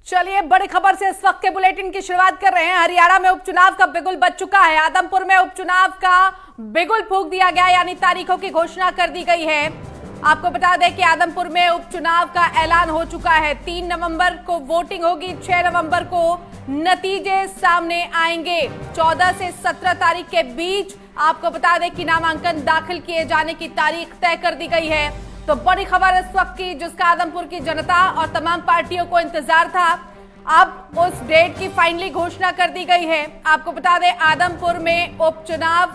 चलिए बड़ी खबर से इस वक्त के बुलेटिन की शुरुआत कर रहे हैं। हरियाणा में उपचुनाव का बिगुल बज चुका है। आदमपुर में उपचुनाव का बिगुल फूंक दिया गया, यानी तारीखों की घोषणा कर दी गई है। आपको बता दें कि आदमपुर में उपचुनाव का ऐलान हो चुका है। 3 नवंबर को वोटिंग होगी, 6 नवंबर को नतीजे सामने आएंगे। 14 से 17 तारीख के बीच आपको बता दें कि नामांकन दाखिल किए जाने की तारीख तय कर दी गई है। तो बड़ी खबर इस वक्त की, जिसका आदमपुर की जनता और तमाम पार्टियों को इंतजार था, अब उस डेट की फाइनली घोषणा कर दी गई है। आपको बता दें आदमपुर में उपचुनाव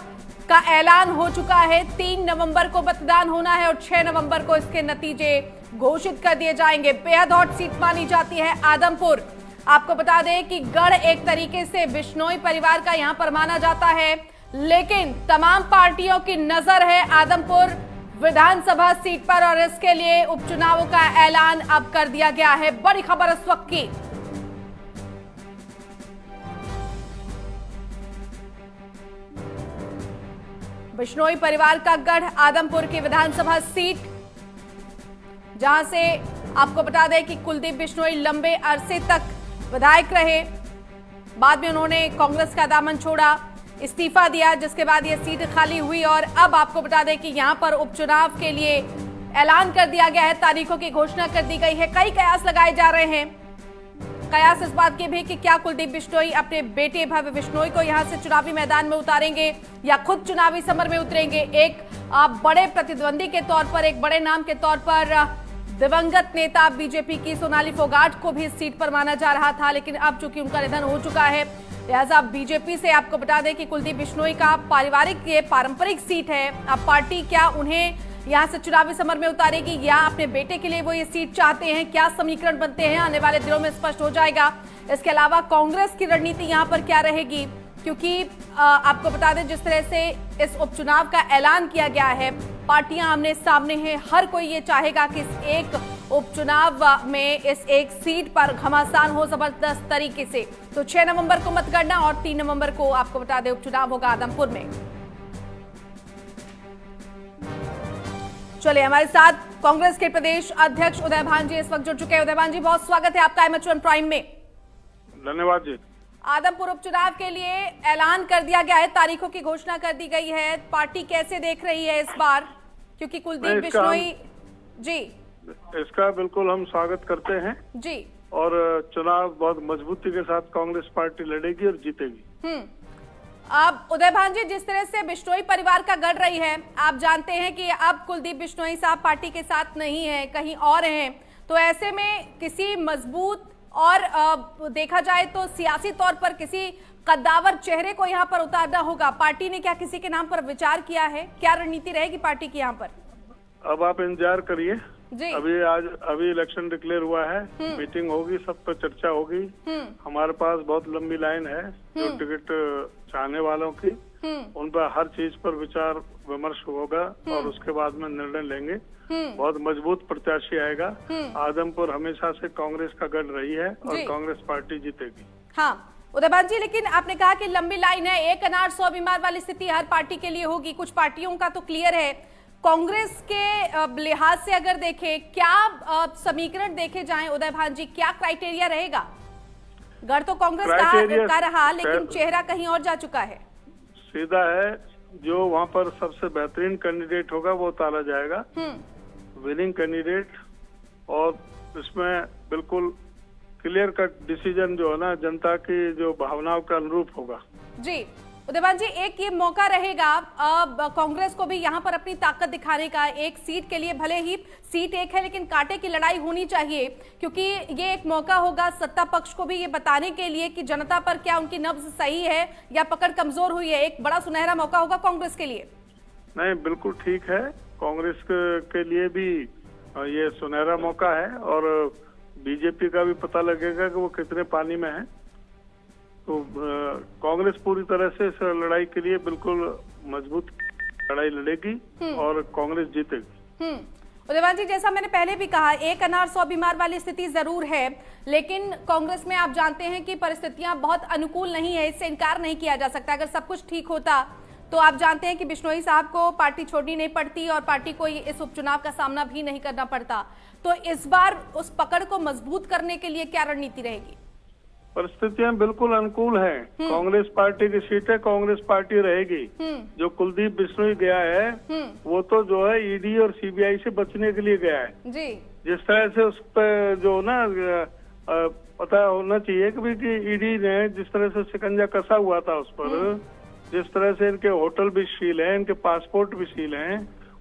का ऐलान हो चुका है। 3 नवंबर को मतदान होना है और 6 नवंबर को इसके नतीजे घोषित कर दिए जाएंगे। बेहद हॉट सीट मानी जाती है आदमपुर। आपको बता दें कि गढ़ एक तरीके से बिश्नोई परिवार का यहां पर माना जाता है, लेकिन तमाम पार्टियों की नजर है आदमपुर विधानसभा सीट पर और इसके लिए उपचुनावों का ऐलान अब कर दिया गया है। बड़ी खबर इस वक्त की। बिश्नोई परिवार का गढ़ आदमपुर की विधानसभा सीट, जहां से आपको बता दें कि कुलदीप बिश्नोई लंबे अरसे तक विधायक रहे। बाद में उन्होंने कांग्रेस का दामन छोड़ा, इस्तीफा दिया, जिसके बाद ये सीट खाली हुई और अब आपको बता दें कि यहां पर उपचुनाव के लिए ऐलान कर दिया गया है। तारीखों की घोषणा कर दी गई है। कई कयास लगाए जा रहे हैं। कयास इस बात के भी कि क्या कुलदीप बिश्नोई अपने बेटे भव्य बिश्नोई को यहां से चुनावी मैदान में उतारेंगे या खुद चुनावी समर में उतरेंगे। एक बड़े प्रतिद्वंदी के तौर पर, एक बड़े नाम के तौर पर दिवंगत नेता बीजेपी की सोनाली फोगाट को भी इस सीट पर माना जा रहा था, लेकिन अब चूंकि उनका निधन हो चुका है, लिहाजा बीजेपी से आपको बता दें कि कुलदीप बिश्नोई का पारिवारिक ये पारंपरिक सीट है। अब पार्टी क्या उन्हें यहां से चुनावी समर में उतारेगी या अपने बेटे के लिए वो ये सीट चाहते हैं, क्या समीकरण बनते हैं, आने वाले दिनों में स्पष्ट हो जाएगा। इसके अलावा कांग्रेस की रणनीति यहां पर क्या रहेगी, क्योंकि आपको बता दें जिस तरह से इस उपचुनाव का ऐलान किया गया है, पार्टियां आमने सामने हैं। हर कोई ये चाहेगा कि इस एक उपचुनाव में इस एक सीट पर घमासान हो जबरदस्त तरीके से। तो 6 नवंबर को मतगणना और 3 नवंबर को आपको बता दें उपचुनाव होगा आदमपुर में। चलिए हमारे साथ कांग्रेस के प्रदेश अध्यक्ष उदय भान जी इस वक्त जुड़ चुके हैं। उदय भान जी, बहुत स्वागत है आपका एमएच1 प्राइम में। धन्यवाद जी। आदमपुर उपचुनाव के लिए ऐलान कर दिया गया है, तारीखों की घोषणा कर दी गई है। पार्टी कैसे देख रही है इस बार, क्योंकि कुलदीप बिश्नोई जी, इसका बिल्कुल हम स्वागत करते हैं जी, और चुनाव बहुत मजबूती के साथ कांग्रेस पार्टी लड़ेगी और जीतेगी। अब उदय भान जी, जिस तरह से बिश्नोई परिवार का गढ़ रही है, आप जानते हैं कि अब कुलदीप बिश्नोई साहब पार्टी के साथ नहीं है, कहीं और हैं, तो ऐसे में किसी मजबूत और देखा जाए तो सियासी तौर पर किसी कद्दावर चेहरे को यहाँ पर उतारना होगा। पार्टी ने क्या किसी के नाम पर विचार किया है? क्या रणनीति रहेगी पार्टी की यहाँ पर? अब आप इंतजार करिए जी। अभी इलेक्शन डिक्लेयर हुआ है, मीटिंग होगी, सब पर चर्चा होगी। हमारे पास बहुत लंबी लाइन है जो टिकट चाहने वालों की, उन पर हर चीज पर विचार विमर्श होगा और उसके बाद में निर्णय लेंगे। बहुत मजबूत प्रत्याशी आएगा। आदमपुर हमेशा से कांग्रेस का गढ़ रही है और कांग्रेस पार्टी जीतेगी। हाँ उदय भान जी, लेकिन आपने कहा कि लंबी लाइन है, एक अनार 100 बीमार वाली स्थिति हर पार्टी के लिए होगी। कुछ पार्टियों का तो क्लियर है। कांग्रेस के लिहाज से अगर देखें, क्या समीकरण देखे जाएं उदय भान जी, क्या क्राइटेरिया रहेगा? गढ़ तो कांग्रेस का रहा, लेकिन चेहरा कहीं और जा चुका है। सीधा है, जो वहाँ पर सबसे बेहतरीन कैंडिडेट होगा वो उतारा जाएगा, विनिंग कैंडिडेट। और इसमें बिल्कुल क्लियर कट डिसीजन जो है ना, जनता की जो भावनाओं के अनुरूप होगा। जी उदय भान जी, एक ये मौका रहेगा अब कांग्रेस को भी यहाँ पर अपनी ताकत दिखाने का। एक सीट के लिए भले ही सीट एक है, लेकिन कांटे की लड़ाई होनी चाहिए, क्योंकि ये एक मौका होगा सत्ता पक्ष को भी ये बताने के लिए कि जनता पर क्या उनकी नब्ज सही है या पकड़ कमजोर हुई है। एक बड़ा सुनहरा मौका होगा कांग्रेस के लिए। नहीं, बिल्कुल ठीक है, कांग्रेस के लिए भी ये सुनहरा मौका है और बीजेपी का भी पता लगेगा कि वो कितने पानी में है। तो कांग्रेस पूरी तरह से इस लड़ाई के लिए बिल्कुल मजबूत लड़ाई लड़ेगी और कांग्रेस जीतेगी। उदय भान जी, जैसा मैंने पहले भी कहा, एक अनार 100 बीमार वाली स्थिति जरूर है, लेकिन कांग्रेस में आप जानते हैं कि परिस्थितियां बहुत अनुकूल नहीं है, इससे इनकार नहीं किया जा सकता। अगर सब कुछ ठीक होता तो आप जानते हैं कि बिश्नोई साहब को पार्टी छोड़नी नहीं पड़ती और पार्टी को इस उपचुनाव का सामना भी नहीं करना पड़ता। तो इस बार उस पकड़ को मजबूत करने के लिए क्या रणनीति रहेगी? परिस्थितियां बिल्कुल अनुकूल हैं। कांग्रेस पार्टी की सीट है, कांग्रेस पार्टी रहेगी। जो कुलदीप बिश्नोई गया है वो तो जो है ईडी और सीबीआई से बचने के लिए गया है जी। जिस तरह से उस पर जो ना पता होना चाहिए कि ईडी ने जिस तरह से शिकंजा कसा हुआ था उस पर, जिस तरह से इनके होटल भी सील है, इनके पासपोर्ट भी सील हैं,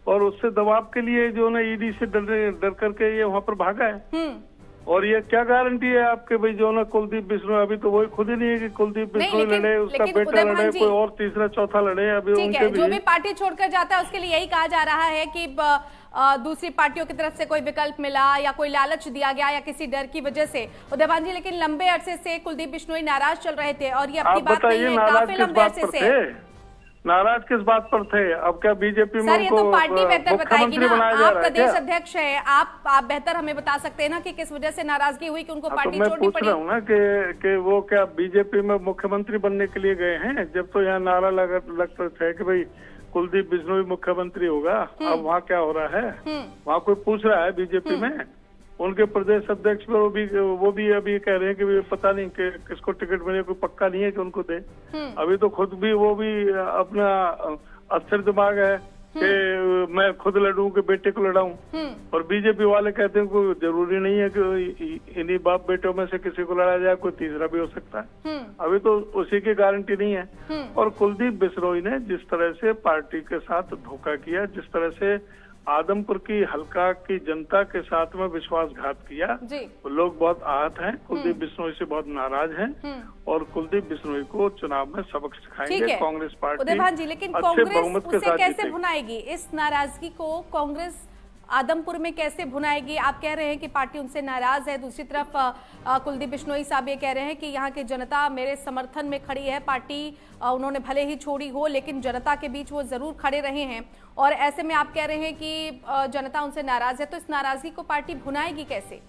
और उससे दबाव के लिए जो ना ईडी से डर करके ये वहाँ पर भागा है। और ये क्या गारंटी है आपके भाई जो ना कुलदीप बिश्नोई, अभी तो वही खुद ही नहीं है कि कुलदीप बिश्नोई लड़े, उसका बेटा लड़े, कोई और तीसरा चौथा लड़े। अभी उनके जो भी पार्टी छोड़कर जाता है उसके लिए यही कहा जा रहा है कि दूसरी पार्टियों की तरफ से कोई विकल्प मिला या कोई लालच दिया गया या किसी डर की वजह से। उदयभान जी, लेकिन लंबे अरसे से कुलदीप बिश्नोई नाराज चल रहे थे और ये अपनी बात नहीं है, काफी लंबे अरसे से नाराज किस बात पर थे? अब क्या बीजेपी में ये तो पार्टी बेहतर बताएगी ना, आप प्रदेश क्या? अध्यक्ष है, आप बेहतर हमें बता सकते हैं ना कि किस वजह से नाराजगी हुई कि उनको पार्टी छोड़नी पड़ी। मैं पूछ रहा हूँ ना कि वो क्या बीजेपी में मुख्यमंत्री बनने के लिए गए हैं? जब तो यहाँ नारा लगता था कि भाई कुलदीप बिश्नोई मुख्यमंत्री होगा। अब वहाँ क्या हो रहा है? वहाँ कोई पूछ रहा है बीजेपी में? उनके प्रदेश अध्यक्ष में वो भी अभी कह रहे हैं कि पता नहीं कि किसको टिकट मिले, कोई पक्का नहीं है कि उनको दे। अभी तो खुद भी वो भी अपना अस्थिर दिमाग है कि मैं खुद लड़ूं कि बेटे को लड़ाऊं। और बीजेपी वाले कहते हैं कोई जरूरी नहीं है कि इन्हीं बाप बेटों में से किसी को लड़ा जाए, कोई तीसरा भी हो सकता है। अभी तो उसी की गारंटी नहीं है। और कुलदीप बिश्नोई ने जिस तरह से पार्टी के साथ धोखा किया, जिस तरह से आदमपुर की हल्का की जनता के साथ में विश्वासघात किया, तो लोग बहुत आहत हैं, कुलदीप बिश्नोई से बहुत नाराज हैं और कुलदीप बिश्नोई को चुनाव में सबक सिखाएंगे कांग्रेस पार्टी। उदयभान जी, लेकिन कांग्रेस उसे कैसे भुनाएगी? इस नाराजगी को कांग्रेस आदमपुर में कैसे भुनाएगी? आप कह रहे हैं कि पार्टी उनसे नाराज है, दूसरी तरफ कुलदीप बिश्नोई साहब ये कह रहे हैं कि यहाँ की जनता मेरे समर्थन में खड़ी है, पार्टी उन्होंने भले ही छोड़ी हो लेकिन जनता के बीच वो जरूर खड़े रहे हैं। और ऐसे में आप कह रहे हैं कि जनता उनसे नाराज है, तो इस नाराजगी को पार्टी भुनाएगी कैसे?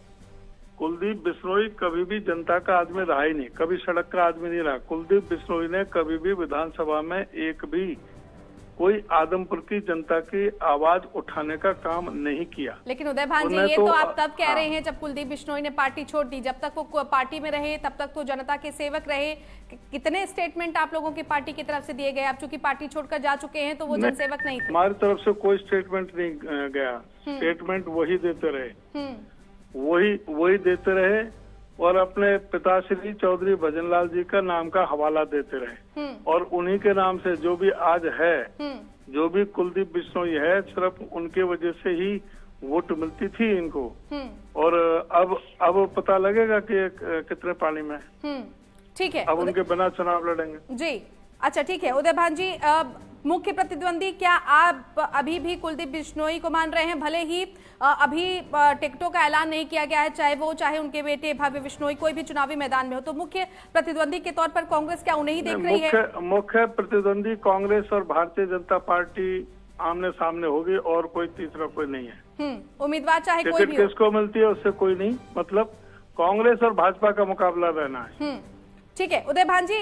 कुलदीप बिश्नोई कभी भी जनता का आदमी रहा ही नहीं, कभी सड़क का आदमी नहीं रहा। कुलदीप बिश्नोई ने कभी भी विधानसभा में एक भी कोई आदमपुर की जनता की आवाज उठाने का काम नहीं किया। लेकिन उदयभान जी, ये तो आप तब कह रहे हैं जब कुलदीप बिश्नोई ने पार्टी छोड़ दी। जब तक वो पार्टी में रहे तब तक तो जनता के सेवक रहे। कितने स्टेटमेंट आप लोगों की पार्टी की तरफ से दिए गए? आप चूंकि पार्टी छोड़कर जा चुके हैं तो वो जनसेवक नहीं थे। हमारी तरफ से कोई स्टेटमेंट नहीं गया। स्टेटमेंट वही देते रहे, वही देते रहे और अपने पिताश्री चौधरी भजनलाल जी का नाम का हवाला देते रहे। और उन्हीं के नाम से जो भी आज है, जो भी कुलदीप बिश्नोई है, सिर्फ उनके वजह से ही वोट मिलती थी इनको। और अब पता लगेगा कि कितने पानी में। ठीक है, अब उनके बिना चुनाव लड़ेंगे जी। अच्छा ठीक है उदयभान जी, मुख्य प्रतिद्वंदी क्या आप अभी भी कुलदीप बिश्नोई को मान रहे हैं? भले ही अभी टिकटों का ऐलान नहीं किया गया है, चाहे उनके बेटे भव्य बिश्नोई कोई भी चुनावी मैदान में हो, तो मुख्य प्रतिद्वंदी के तौर पर कांग्रेस क्या उन्हें ही देख रही है? मुख्य प्रतिद्वंदी कांग्रेस और भारतीय जनता पार्टी आमने सामने होगी और कोई तीसरा कोई नहीं है। उम्मीदवार चाहे कोई भी हो, किसको मिलती है उससे कोई नहीं, मतलब कांग्रेस और भाजपा का मुकाबला रहना है। ठीक है उदयभान जी,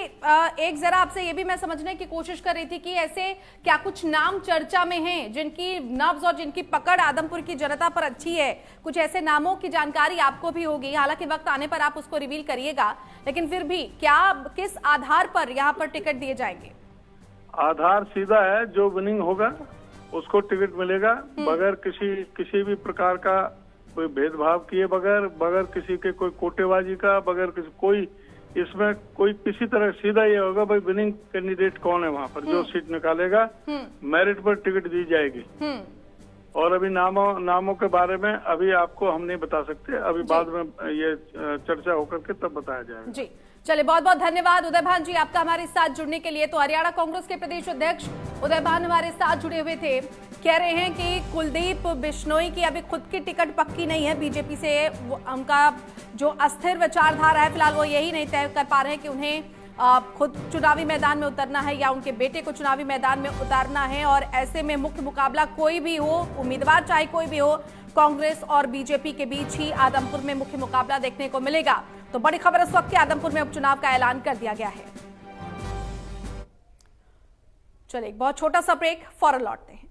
एक जरा आपसे ये भी मैं समझने की कोशिश कर रही थी कि ऐसे क्या कुछ नाम चर्चा में हैं जिनकी नब्ज और जिनकी पकड़ आदमपुर की जनता पर अच्छी है? कुछ ऐसे नामों की जानकारी आपको भी होगी, हालांकि वक्त आने पर आप उसको रिवील करिएगा, लेकिन फिर भी क्या किस आधार पर यहाँ पर टिकट दिए जाएंगे? आधार सीधा है, जो विनिंग होगा उसको टिकट मिलेगा, बगैर किसी भी प्रकार का कोई भेदभाव किए, बगैर किसी के कोई कोटेबाजी का, बगैर कोई इसमें कोई किसी तरह सीधा ये होगा भाई विनिंग कैंडिडेट कौन है, वहाँ पर जो सीट निकालेगा मेरिट पर टिकट दी जाएगी। और अभी नामों के बारे में अभी आपको हम नहीं बता सकते, अभी बाद में ये चर्चा होकर के तब बताया जाएगा। जी चलिए, बहुत बहुत धन्यवाद उदयभान जी आपका हमारे साथ जुड़ने के लिए। तो हरियाणा कांग्रेस के प्रदेश अध्यक्ष उदयभान हमारे साथ जुड़े हुए थे, कह रहे हैं कि कुलदीप बिश्नोई की अभी खुद की टिकट पक्की नहीं है बीजेपी से। उनका जो अस्थिर विचारधारा है फिलहाल वो यही नहीं तय कर पा रहे हैं कि उन्हें खुद चुनावी मैदान में उतरना है या उनके बेटे को चुनावी मैदान में उतारना है। और ऐसे में मुख्य मुकाबला कोई भी हो, उम्मीदवार चाहे कोई भी हो, कांग्रेस और बीजेपी के बीच ही आदमपुर में मुख्य मुकाबला देखने को मिलेगा। तो बड़ी खबर इस वक्त आदमपुर में उपचुनाव का ऐलान कर दिया गया है। चलिए एक बहुत छोटा सा ब्रेक, फौरन लौटते हैं।